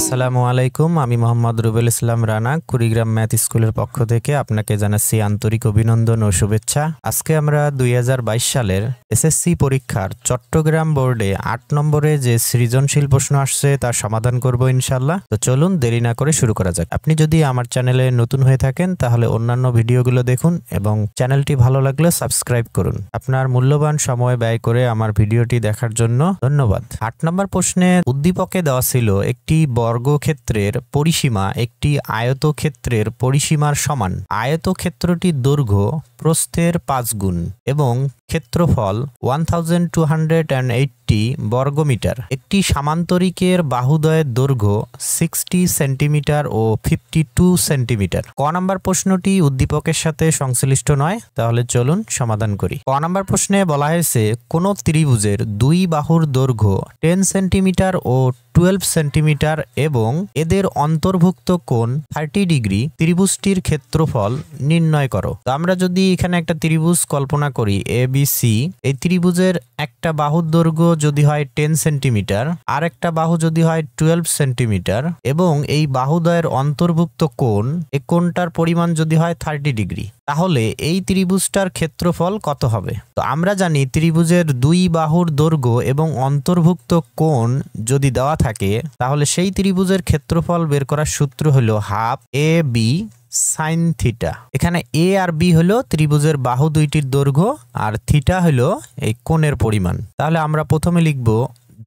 আসসালামু আলাইকুম, আমি মোহাম্মদ রুবেল ইসলাম রানা, কুড়িগ্রাম ম্যাথ স্কুলের পক্ষ থেকে আপনাকে জানাচ্ছি আন্তরিক অভিনন্দন ও শুভেচ্ছা। আজকে আমরা 2022 সালের এসএসসি পরীক্ষার চট্টগ্রাম বোর্ডে 8 নম্বরে যে সৃজনশীল প্রশ্ন আসছে তার সমাধান করব ইনশাল্লাহ। তো চলুন দেরি না করে শুরু করা যাক। আপনি যদি আমার চ্যানেলে নতুন হয়ে থাকেন তাহলে অন্যান্য ভিডিওগুলো দেখুন এবং চ্যানেলটি ভালো লাগলে সাবস্ক্রাইব করুন। আপনার মূল্যবান সময় ব্যয় করে আমার ভিডিওটি দেখার জন্য ধন্যবাদ। 8 নম্বর প্রশ্নে উদ্দীপকে দেওয়া ছিল একটি বর্গক্ষেত্রের পরিসীমা একটি আয়তক্ষেত্রের পরিসীমার সমান। আয়তক্ষেত্রটির দৈর্ঘ্য প্রস্থের 5 গুণ এবং ক্ষেত্রফল 1280 বর্গমিটার। একটি সামান্তরিকের বাহুদ্বয়ের দৈর্ঘ্য 60 সেন্টিমিটার ও 52 সেন্টিমিটার। ক নম্বর প্রশ্নটি উদ্দীপকের সাথে সংশ্লিষ্ট নয়, তাহলে চলুন সমাধান করি। ক নম্বর প্রশ্নে বলা হয়েছে কোন ত্রিভুজের দুই বাহুর দৈর্ঘ্য 10 সেন্টিমিটার ও 12 সেন্টিমিটার এবং এদের অন্তর্ভুক্ত কোণ 30 ডিগ্রি। ত্রিভুজটির ক্ষেত্রফল নির্ণয় করো। তো আমরা যদি এখানে একটা ত্রিভুজ কল্পনা করি ABC, এই ত্রিভুজের একটা বাহুর দৈর্ঘ্য যদি হয় 10 সেন্টিমিটার আর একটা বাহু যদি হয় 12 সেন্টিমিটার এবং এই বাহুদ্বয়ের অন্তর্ভুক্ত কোণ, এই কোণটার পরিমাণ যদি হয় 30 ডিগ্রি, তাহলে এই ত্রিভুজটার ক্ষেত্রফল কত হবে? তো আমরা জানি ত্রিভুজের দুই বাহুর দৈর্ঘ্য এবং অন্তর্ভুক্ত কোণ যদি দেওয়া থাকে তাহলে সেই ত্রিভুজের ক্ষেত্রফল বের করার সূত্র হলো হাফ AB সাইন থিটা। এখানে A আর B হলো ত্রিভুজের বাহু দুইটির দৈর্ঘ্য আর থিটা হলো এই কোণের পরিমাণ। তাহলে আমরা প্রথমে লিখব,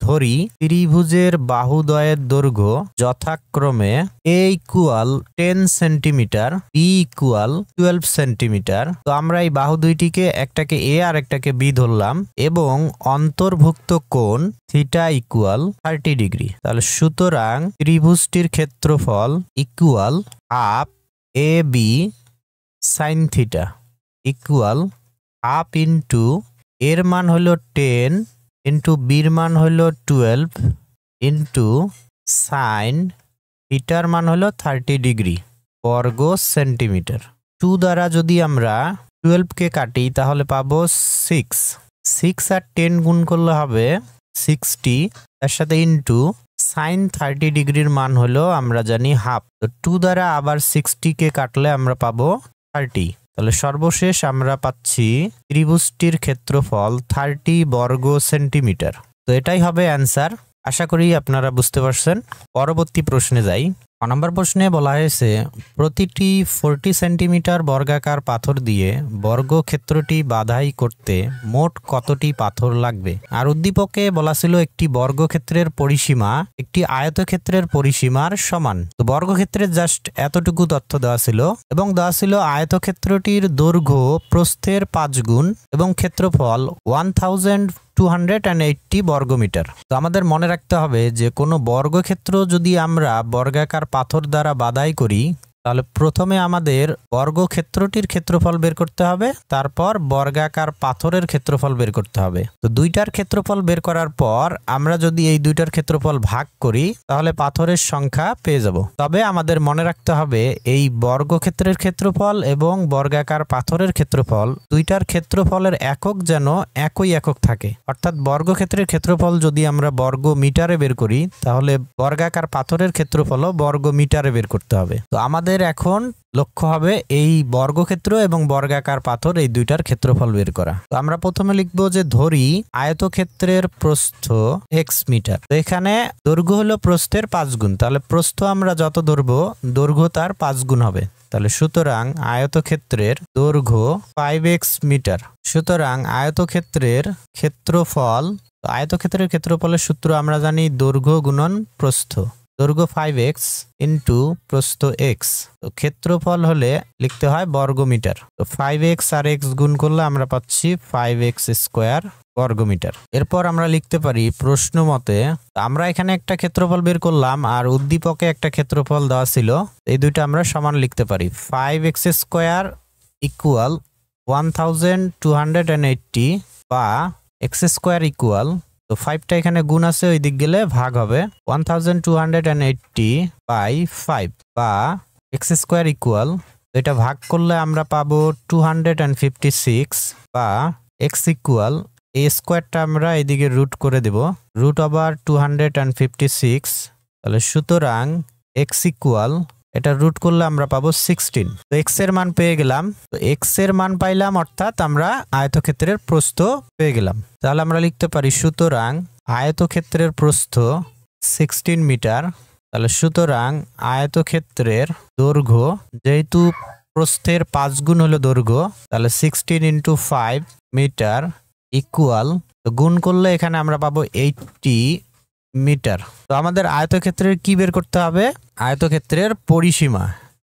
ধরি ত্রিভুজের বাহুদ্বয়ের দৈর্ঘ্য যথাক্রমে A equal 10 centimetre, B equal 12 centimetre. তো আমরা এই বাহু দুইটিকে একটাকে A আর একটাকে B ধরলাম এবং অন্তর্ভুক্ত কোণ থিটা ইকুয়াল 30 ডিগ্রি। তাহলে সুতরাং ত্রিভুজটির ক্ষেত্রফল equal half AB sine theta equal half into এর মান হলো 10 ইন্টু বির মান হলো 12 ইন্টু সাইন থিটার মান হলো 30 ডিগ্রি বর্গ সেন্টিমিটার। 2 দ্বারা যদি আমরা 12কে কাটি তাহলে পাবো 6 আর 10 গুণ করলে হবে 60, তার সাথে ইন্টু সাইন 30 ডিগ্রির মান হলো আমরা জানি হাফ। তো 2 দ্বারা আবার 60কে কাটলে আমরা পাবো 30। তাহলে সর্বশেষ আমরা পাচ্ছি ত্রিভুজটির ক্ষেত্রফল 30 বর্গ সেন্টিমিটার। তো এটাই হবে অ্যান্সার। আশা করি আপনারা বুঝতে পারছেন। পরবর্তী প্রশ্নে যাই। 9 নম্বর প্রশ্নে বলা হয়েছে প্রতিটি 40 সেন্টিমিটার বর্গাকার পাথর দিয়ে বর্গক্ষেত্রটি বাধাই করতে মোট কতটি পাথর লাগবে। আর উদ্দীপকে বলা ছিল একটি বর্গক্ষেত্রের পরিসীমা একটি আয়তক্ষেত্রের পরিসীমার সমান। তো বর্গক্ষেত্রের জাস্ট এতটুকু তথ্য দেওয়া ছিল এবং দেওয়া ছিল আয়তক্ষেত্রটির দৈর্ঘ্য প্রস্থের 5 গুণ এবং ক্ষেত্রফল 1280 বর্গমিটার। তো আমাদের মনে রাখতে হবে যে কোনো বর্গক্ষেত্র যদি আমরা বর্গাকার পাথর দ্বারা বাধাই করি তাহলে প্রথমে আমাদের বর্গক্ষেত্রটির ক্ষেত্রফল বের করতে হবে, তারপর বর্গাকার পাথরের ক্ষেত্রফল বের করতে হবে। তো দুইটার ক্ষেত্রফল বের করার পর আমরা যদি এই দুইটার ক্ষেত্রফল ভাগ করি তাহলে পাথরের সংখ্যা পেয়ে যাব। তবে আমাদের মনে রাখতে হবে এই বর্গক্ষেত্রের ক্ষেত্রফল এবং বর্গাকার পাথরের ক্ষেত্রফল দুইটার ক্ষেত্রফলের একক যেন একই একক থাকে। অর্থাৎ বর্গক্ষেত্রের ক্ষেত্রফল যদি আমরা বর্গ মিটারে বের করি তাহলে বর্গাকার পাথরের ক্ষেত্রফলও বর্গ মিটারে বের করতে হবে। তো আমাদের এখন লক্ষ্য হবে এই বর্গক্ষেত্র এবং বর্গাকার পাথর এই দুইটার ক্ষেত্রফল বের করা। তো আমরা প্রথমে লিখব যে ধরি আয়তক্ষেত্রের প্রস্থ x মিটার। তো এখানে দৈর্ঘ্য হলো প্রস্থের 5 গুণ, তাহলে প্রস্থ আমরা যত ধরবো দৈর্ঘ্য তার 5 গুণ হবে। তাহলে সুতরাং আয়তক্ষেত্রের দৈর্ঘ্য 5x মিটার। সুতরাং আয়তক্ষেত্রের ক্ষেত্রফল, আয়তক্ষেত্রের ক্ষেত্রফলের সূত্র আমরা জানি দৈর্ঘ্য গুণন প্রস্থ। দৈর্ঘ্য 5x ইন্টু প্রস্থ x। তো ক্ষেত্রফল হলে লিখতে হয় বর্গমিটার। তো 5x আর x গুণ করলে আমরা পাচ্ছি 5x স্কোয়ার বর্গমিটার। এরপর আমরা লিখতে পারি প্রশ্ন মতে, আমরা এখানে একটা ক্ষেত্রফল বের করলাম আর উদ্দীপকে একটা ক্ষেত্রফল দেওয়া ছিল, এই দুইটা আমরা সমান লিখতে পারি। 5x স্কোয়ার ইকুয়াল 1280 বা x স্কোয়ার ইকুয়াল, তো 5টা এখানে গুণ আছে ওই দিক গেলে ভাগ হবে 1280 বাই 5 বা x স্কোয়ার ইকুয়াল, এটা ভাগ করলে আমরা পাবো 256 বা x ইকুয়াল এই স্কোয়ারটা আমরা এদিকে রুট করে দেব, রুট ওভার 256। তাহলে সুতরাং এক্স ইকুয়াল, এটা রুট করলে আমরা পাবো 16। তো এক্স এর মান পেয়ে গেলাম। তো এক্স এর মান পাইলাম, অর্থাৎ আমরা আয়তক্ষেত্রের প্রস্থ পেয়ে গেলাম। তাহলে আমরা লিখতে পারি সুতরাং আয়তক্ষেত্রের প্রস্থ 16 মিটার। তাহলে সুতরাং আয়তক্ষেত্রের দৈর্ঘ্য, যেহেতু প্রস্থের 5 গুণ হলো দৈর্ঘ্য, তাহলে 16 × 5 মিটার ইকুয়াল, তো গুণ করলে এখানে আমরা পাবো 80 মিটার। তো আমাদের আয়তক্ষেত্রের কি বের করতে হবে? আয়তক্ষেত্রের পরিসীমা,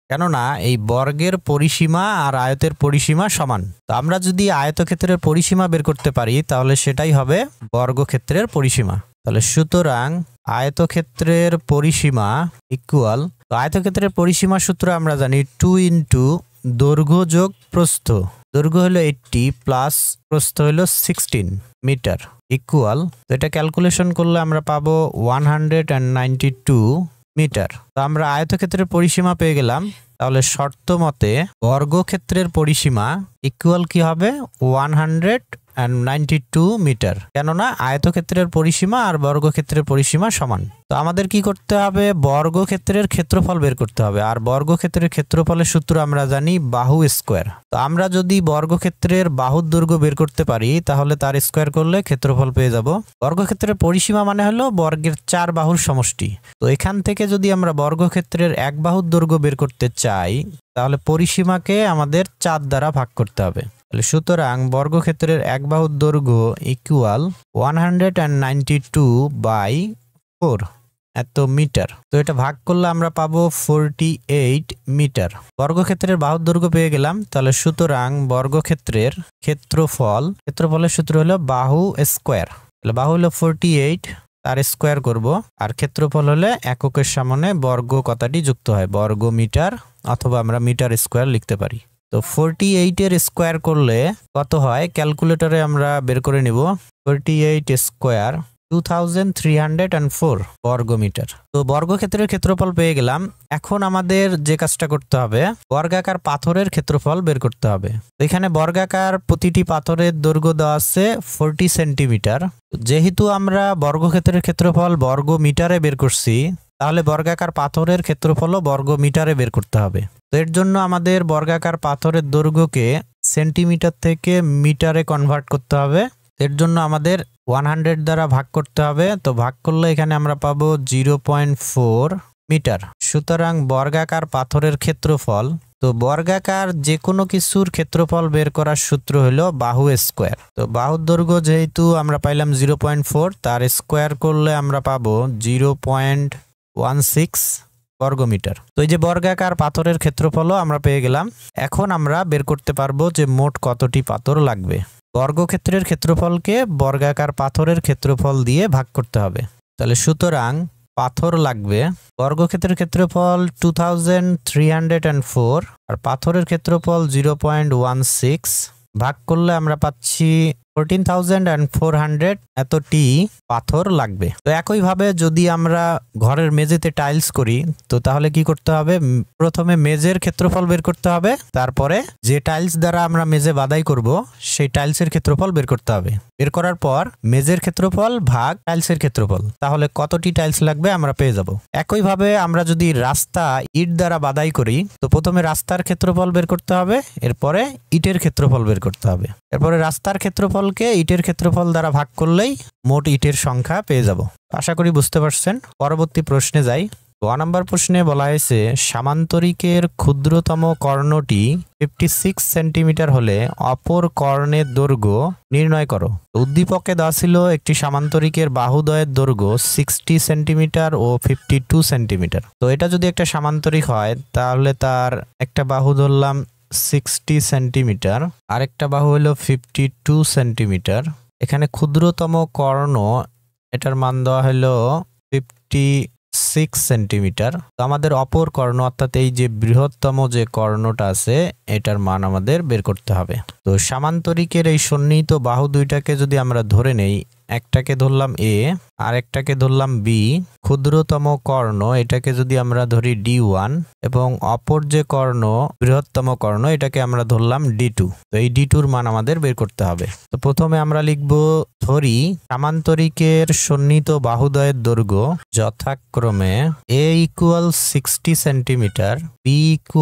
কেননা এই বর্গের পরিসীমা আর আয়তের পরিসীমা সমান। তো আমরা যদি আয়তক্ষেত্রের পরিসীমা বের করতে পারি তাহলে সেটাই হবে বর্গক্ষেত্রের পরিসীমা। তাহলে সুতরাং আয়তক্ষেত্রের পরিসীমা ইকুয়াল, তো আয়তক্ষেত্রের পরিসীমা সূত্র আমরা জানি 2 × দৈর্ঘ্য যোগ প্রস্থ। দৈর্ঘ্য হলো 80 প্লাস প্রস্থ হলো 16 মিটার ইকুয়াল, তো এটা ক্যালকুলেশন করলে আমরা পাবো 192 মিটার। তো আমরা আয়তক্ষেত্রের পরিসীমা পেয়ে গেলাম। তাহলে শর্ত মতে বর্গক্ষেত্রের পরিসীমা ইকুয়াল কি হবে? 192 মিটার, কেননা আয়তক্ষেত্রের পরিসীমা আর বর্গক্ষেত্রের পরিসীমা সমান। তো আমাদের কি করতে হবে? বর্গক্ষেত্রের ক্ষেত্রফল বের করতে হবে, আর বর্গক্ষেত্রের ক্ষেত্রফলের সূত্র আমরা জানি বাহু স্কোয়ার। তো আমরা যদি বর্গক্ষেত্রের বাহুর দৈর্ঘ্য বের করতে পারি তাহলে তার স্কোয়ার করলে ক্ষেত্রফল পেয়ে যাব। বর্গক্ষেত্রের পরিসীমা মানে হলো বর্গের 4 বাহুর সমষ্টি। তো এখান থেকে যদি আমরা বর্গক্ষেত্রের এক বাহুর দৈর্ঘ্য বের করতে চাই তাহলে পরিসীমাকে আমাদের 4 দ্বারা ভাগ করতে হবে। সুতরাং বর্গক্ষেত্রের এক বাহুর দৈর্ঘ্য ইকুয়াল 192/4 এত মিটার। তো এটা ভাগ করলে আমরা পাবো 48 মিটার। বর্গক্ষেত্রের বাহুর দৈর্ঘ্য পেয়ে গেলাম। তাহলে সুতরাং বর্গক্ষেত্রের ক্ষেত্রফলের সূত্র হলো বাহু স্কোয়ার। তাহলে বাহু হলো 48, তার স্কোয়ার করব, আর ক্ষেত্রফল হলে এককের সামনে বর্গ কথাটি যুক্ত হয়, বর্গ মিটার, অথবা আমরা মিটার স্কোয়ার লিখতে পারি। তো 48 এর স্কোয়ার করলে কত হয়? ক্যালকুলেটরে আমরা বের করে নিব। 48 স্কোয়ার 2304 বর্গমিটার। তো বর্গক্ষেত্রের ক্ষেত্রফল পেয়ে গেলাম। এখন আমাদের যে কাজটা করতে হবে, বর্গাকার পাথরের ক্ষেত্রফল বের করতে হবে। এখানে বর্গাকার প্রতিটি পাথরের দৈর্ঘ্য দেওয়া আছে 40 সেন্টিমিটার। যেহেতু আমরা বর্গক্ষেত্রের ক্ষেত্রফল বর্গ মিটারে বের করছি, তাহলে বর্গাকার পাথরের ক্ষেত্রফলও বর্গ মিটারে বের করতে হবে। তো এর জন্য আমাদের বর্গাকার পাথরের দৈর্ঘ্যকে সেন্টিমিটার থেকে মিটারে কনভার্ট করতে হবে। এর জন্য আমাদের 100 দ্বারা ভাগ করতে হবে। তো ভাগ করলে এখানে আমরা পাবো 0.4 মিটার। সুতরাং বর্গাকার পাথরের ক্ষেত্রফল, তো বর্গাকার যে কোনো কিছুর ক্ষেত্রফল বের করার সূত্র হলো বাহু স্কোয়ার। তো বাহুর দৈর্ঘ্য যেহেতু আমরা পাইলাম 0.4, তার স্কোয়ার করলে আমরা পাবো 0.16 বর্গমিটার। তো এই যে বর্গাকার পাথরের ক্ষেত্রফলও আমরা পেয়ে গেলাম। এখন আমরা বের করতে পারবো যে মোট কতটি পাথর লাগবে। বর্গক্ষেত্রের ক্ষেত্রফলকে বর্গাকার পাথরের ক্ষেত্রফল দিয়ে ভাগ করতে হবে। তাহলে সুতরাং পাথর লাগবে, বর্গক্ষেত্রের ক্ষেত্রফল 2304 আর পাথরের ক্ষেত্রফল 0.16, ভাগ করলে আমরা পাচ্ছি 14,400 এতটি পাথর লাগবে। তো একইভাবে যদি আমরা ঘরের মেঝেতে টাইলস করি, তো তাহলে কি করতে হবে? প্রথমে মেঝের ক্ষেত্রফল বের করতে হবে, তারপরে যে টাইলস দ্বারা আমরা মেঝে বাদাই করব সেই টাইলসের ক্ষেত্রফল বের করতে হবে। বের করার পর মেঝের ক্ষেত্রফল ভাগ টাইলসের ক্ষেত্রফল, তাহলে কতটি টাইলস লাগবে আমরা পেয়ে যাব। একইভাবে আমরা যদি রাস্তা ইট দ্বারা বাদাই করি, তো প্রথমে রাস্তার ক্ষেত্রফল বের করতে হবে, এরপরে ইটের ক্ষেত্রফল বের করতে হবে, এরপরে রাস্তার ক্ষেত্রফলকে ইটের ক্ষেত্রফল দ্বারা ভাগ করলেই মোট ইটের সংখ্যা পেয়ে যাব। আশা করি বুঝতে পারছেন। পরবর্তী প্রশ্নে যাই। 1 নম্বর প্রশ্নে বলা হয়েছে সামান্তরিকের ক্ষুদ্রতম কর্ণটি 56 সেন্টিমিটার হলে অপর কর্ণের দৈর্ঘ্য নির্ণয় করো। উদ্দীপকে দেওয়া ছিল একটি সামান্তরিকের বাহুদ্বয়ের দৈর্ঘ্য 60 সেন্টিমিটার ও 52 সেন্টিমিটার। তো এটা যদি একটা সামান্তরিক হয় তাহলে তার একটা বাহু ধরলাম 60 সেন্টিমিটার, আরেকটা বাহু হলো 52 সেন্টিমিটার। এখানে ক্ষুদ্রতম কর্ণ, এটার মান দেওয়া হলো 56 সেন্টিমিটার। তো আমাদের অপর কর্ণ, অর্থাৎ এই যে বৃহত্তম যে কর্ণটা আছে, এটার মান আমাদের বের করতে হবে। তো সামান্তরিকের এই সন্নিহিত বাহু দুইটাকে যদি আমরা ধরে নেই একটাকে ধরলাম এ আর একটাকে ধরলাম বি। ক্ষুদ্রতম কর্ণ এটাকে যদি আমরা ধরি D1 এবং অপর যে কর্ণ বৃহত্তম কর্ণ এটাকে আমরা ধরলাম D2। তো এই D2-র মান আমাদের বের করতে হবে। তো প্রথমে আমরা লিখব ধরি সামান্তরিকের সন্নিহিত বাহুদ্বয়ের দৈর্ঘ্য যথাক্রমে A = 60 সেন্টিমিটার, B =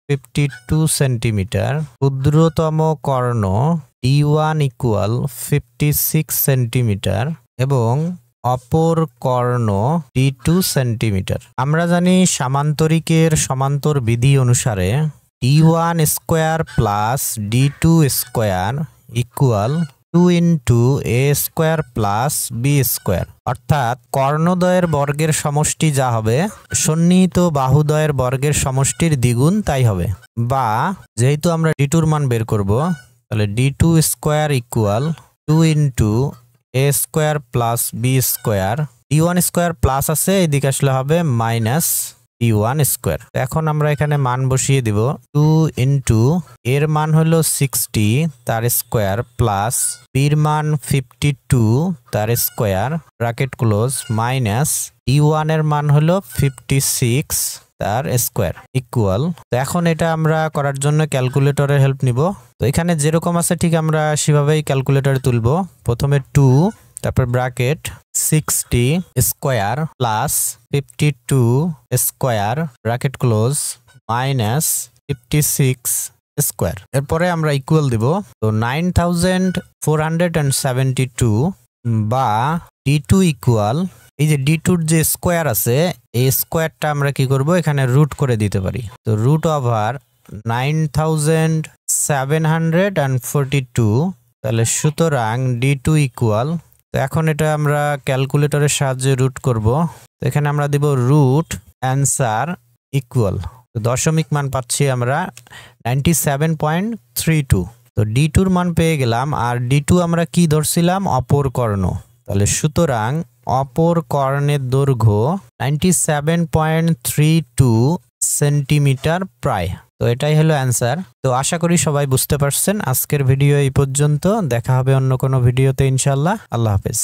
52 সেন্টিমিটার, ক্ষুদ্রতম কর্ণ D1 = 56 সেন্টিমিটার এবং অপর কর্ণ D2 সেন্টিমিটার। আমরা জানি সামান্তরিকের সমান্তর বিধি অনুসারে D1 square plus D2 square equal 2 × A square plus B square, অর্থাৎ কর্ণদ্বয়ের বর্গের সমষ্টি যা হবে সন্নিহিত বাহুদ্বয়ের বর্গের সমষ্টির দ্বিগুণ তাই হবে। বা যেহেতু আমরা D2-র মান বের করব তাহলে D2 square equal 2 × A square plus B square. D1 square plus আছে, এদিকে আসলে হবে মাইনাস D1 স্কয়ার। এখন আমরা এখানে মান বসিয়ে দিব 2 × এর মান হলো 60 তার স্কয়ার প্লাস বির মান 52 তার square bracket close minus D1 এর মান হলো 56 তার স্কয়ার ইকুয়াল। তো এখন এটা আমরা করার জন্য ক্যালকুলেটরের হেল্প নিব। তো এখানে যেরকম আছে ঠিক আমরা সেভাবেই ক্যালকুলেটরে তুলব। প্রথমে 2 তারপর bracket 60 square plus 52 square bracket close minus 56 square. এরপরে আমরা ইকুয়াল দিব। তো 9472 বা D2 ইকুয়াল, এই যে D2-র যে স্কয়ার আছে এই স্কয়ারটা আমরা কি করব এখানে রুট করে দিতে পারি। তো রুট ওভার 9742, তাহলে সুতরাং D2 ইকুয়াল, তো এখন এটা আমরা ক্যালকুলেটরের সাহায্যে রুট করব। তো এখানে আমরা দিব রুট অ্যান্সার ইকুয়াল, তো দশমিক মান পাচ্ছি আমরা 97.32। তো D2-র মান পেয়ে গেলাম। আর D2 আমরা কি ধরছিলাম? অপর কর্ণ। তাহলে সুতরাং অপর কর্ণের দৈর্ঘ্য 97.32 সেন্টিমিটার প্রায়। তো এটাই হলো অ্যান্সার। তো আশা করি সবাই বুঝতে পারছেন। আজকের ভিডিও এই পর্যন্ত, দেখা হবে অন্য কোনো ভিডিওতে ইনশাআল্লাহ। আল্লাহ হাফেজ।